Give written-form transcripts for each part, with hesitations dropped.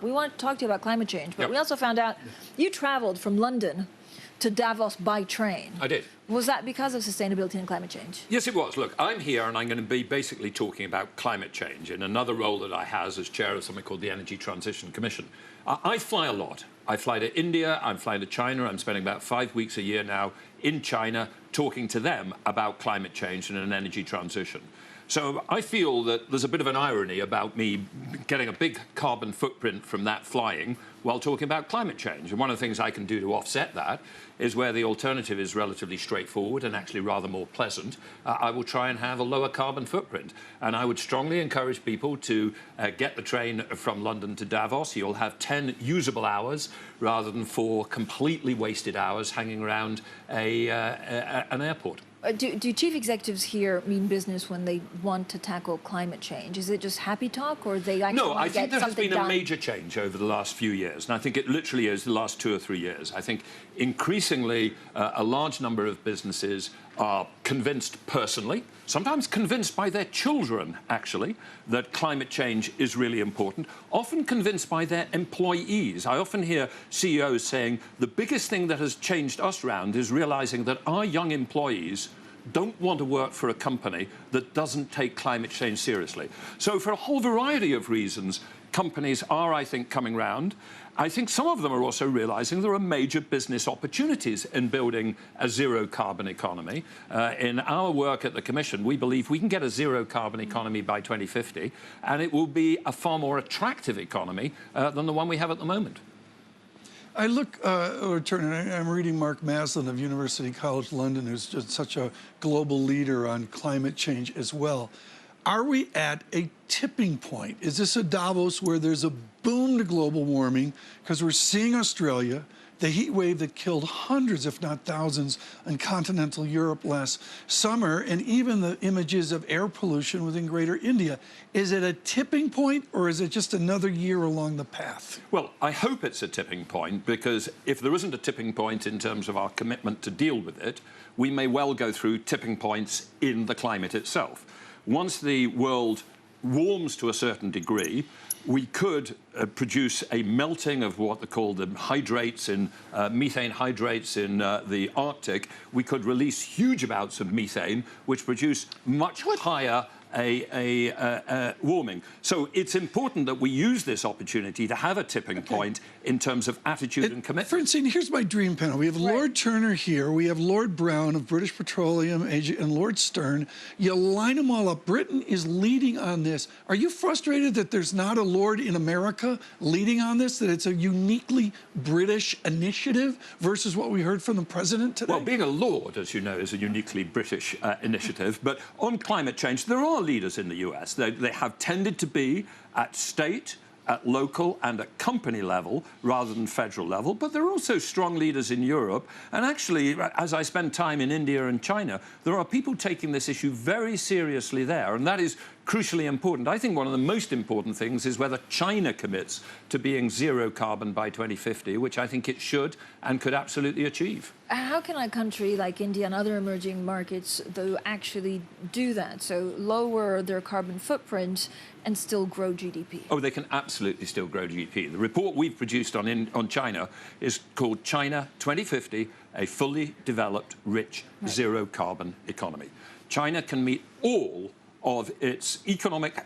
We want to talk to you about climate change, but Yep. we also found out you traveled from London to Davos by train. I did. Was that because of sustainability and climate change? Yes, it was. Look, I'm here and I'm going to be basically talking about climate change in another role that I have as chair of something called the Energy Transition Commission. I fly a lot. I fly to India, I'm flying to China. I'm spending about 5 weeks a year now in China talking to them about climate change and an energy transition. So I feel that there's a bit of an irony about me getting a big carbon footprint from that flying while talking about climate change. And one of the things I can do to offset that is where the alternative is relatively straightforward and actually rather more pleasant, I will try and have a lower carbon footprint. And I would strongly encourage people to get the train from London to Davos. You'll have 10 usable hours rather than 4 completely wasted hours hanging around an airport. Do chief executives here mean business when they want to tackle climate change? Is it just happy talk, or they actually No, want I to think get there has been done? a major change over the last few years, and I think it literally is the last 2 or 3 years. I think increasingly a large number of businesses are convinced personally, sometimes convinced by their children, actually, that climate change is really important, often convinced by their employees. I often hear CEOs saying the biggest thing that has changed us round is realizing that our young employees don't want to work for a company that doesn't take climate change seriously. So for a whole variety of reasons, companies are, I think, coming round. I think some of them are also realizing there are major business opportunities in building a zero-carbon economy. In our work at the Commission, we believe we can get a zero-carbon economy by 2050, and it will be a far more attractive economy than the one we have at the moment. I look, Turner, I'm reading Mark Maslin of University College London, who's just such a global leader on climate change as well. Are we at a tipping point? Is this a Davos where there's a boom to global warming? Because we're seeing Australia, the heat wave that killed hundreds, if not thousands, in continental Europe last summer, and even the images of air pollution within greater India. Is it a tipping point, or is it just another year along the path? Well, I hope it's a tipping point, because if there isn't a tipping point in terms of our commitment to deal with it, we may well go through tipping points in the climate itself. Once the world warms to a certain degree, we could produce a melting of what are called the hydrates in methane hydrates in the Arctic. We could release huge amounts of methane, which produce much higher warming. So it's important that we use this opportunity to have a tipping point in terms of attitude and commitment. Francine, here's my dream panel. We have Lord Turner here. We have Lord Brown of British Petroleum and Lord Stern. You line them all up. Britain is leading on this. Are you frustrated that there's not a Lord in America leading on this, that it's a uniquely British initiative versus what we heard from the president today? Well, being a Lord, as you know, is a uniquely British initiative. But on climate change, there are leaders in the US. They have tended to be at state, at local and at company level rather than federal level, but there are also strong leaders in Europe. And actually, as I spend time in India and China, there are people taking this issue very seriously there, and that is crucially important. I think one of the most important things is whether China commits to being zero carbon by 2050, which I think it should and could absolutely achieve. How can a country like India and other emerging markets, though, actually do that? So lower their carbon footprint and still grow GDP? Oh, they can absolutely still grow GDP. The report we've produced on China is called China 2050, a fully developed, rich, zero-carbon economy. China can meet all of its economic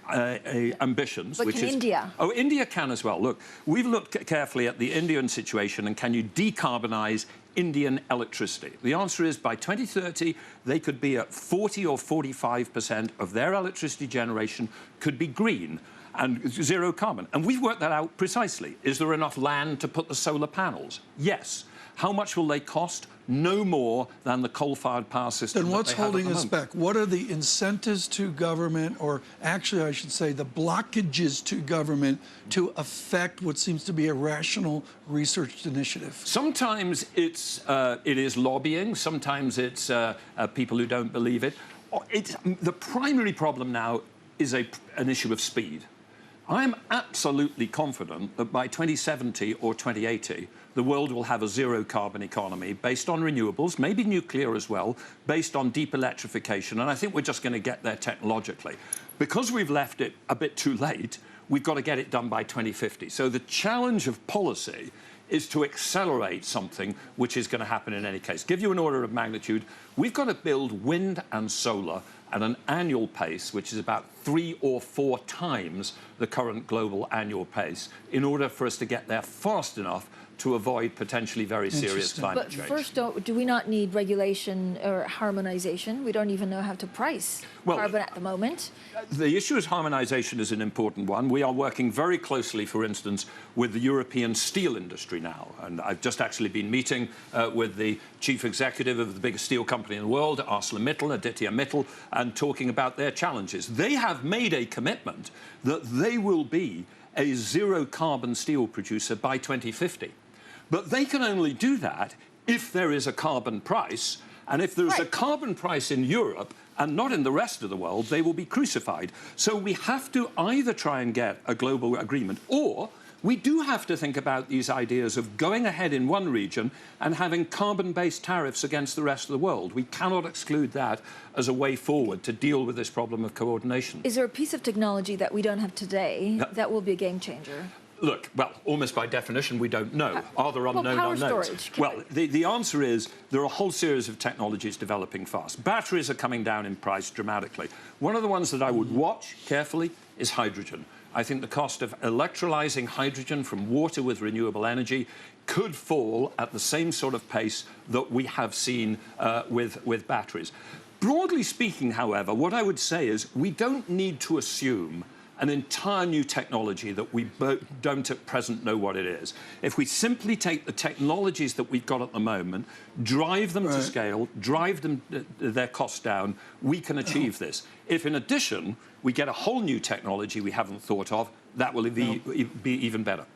ambitions. But can India? Oh, India can as well. Look, we've looked carefully at the Indian situation and can you decarbonize Indian electricity? The answer is by 2030, they could be at 40 or 45% of their electricity generation could be green and zero carbon. And we've worked that out precisely. Is there enough land to put the solar panels? Yes. How much will they cost? No more than the coal-fired power system. Then what's holding us back? What are the incentives to government, or actually I should say the blockages to government, to affect what seems to be a rational research initiative? Sometimes it is lobbying. Sometimes it's people who don't believe it. The primary problem now is an issue of speed. I'm absolutely confident that by 2070 or 2080, the world will have a zero-carbon economy based on renewables, maybe nuclear as well, based on deep electrification, and I think we're just going to get there technologically. Because we've left it a bit too late, we've got to get it done by 2050. So the challenge of policy is to accelerate something which is going to happen in any case. Give you an order of magnitude, we've got to build wind and solar at an annual pace which is about 3 or 4 times the current global annual pace in order for us to get there fast enough to avoid potentially very serious climate change. But first, do we not need regulation or harmonization? We don't even know how to price carbon at the moment. The issue of harmonization is an important one. We are working very closely, for instance, with the European steel industry now. And I've just actually been meeting with the chief executive of the biggest steel company in the world, ArcelorMittal, Aditya Mittal, and talking about their challenges. They have made a commitment that they will be a zero-carbon steel producer by 2050. But they can only do that if there is a carbon price. And if there's a carbon price in Europe and not in the rest of the world, they will be crucified. So we have to either try and get a global agreement, or we do have to think about these ideas of going ahead in one region and having carbon-based tariffs against the rest of the world. We cannot exclude that as a way forward to deal with this problem of coordination. Is there a piece of technology that we don't have today that will be a game changer? Look, well, almost by definition, we don't know. Are there unknown power unknowns? storage. Well, the answer is there are a whole series of technologies developing fast. Batteries are coming down in price dramatically. One of the ones that I would watch carefully is hydrogen. I think the cost of electrolyzing hydrogen from water with renewable energy could fall at the same sort of pace that we have seen with batteries. Broadly speaking, however, what I would say is we don't need to assume an entire new technology that we don't at present know what it is. If we simply take the technologies that we've got at the moment, drive them to scale, drive them their costs down, we can achieve this. If in addition we get a whole new technology we haven't thought of, that will be even better.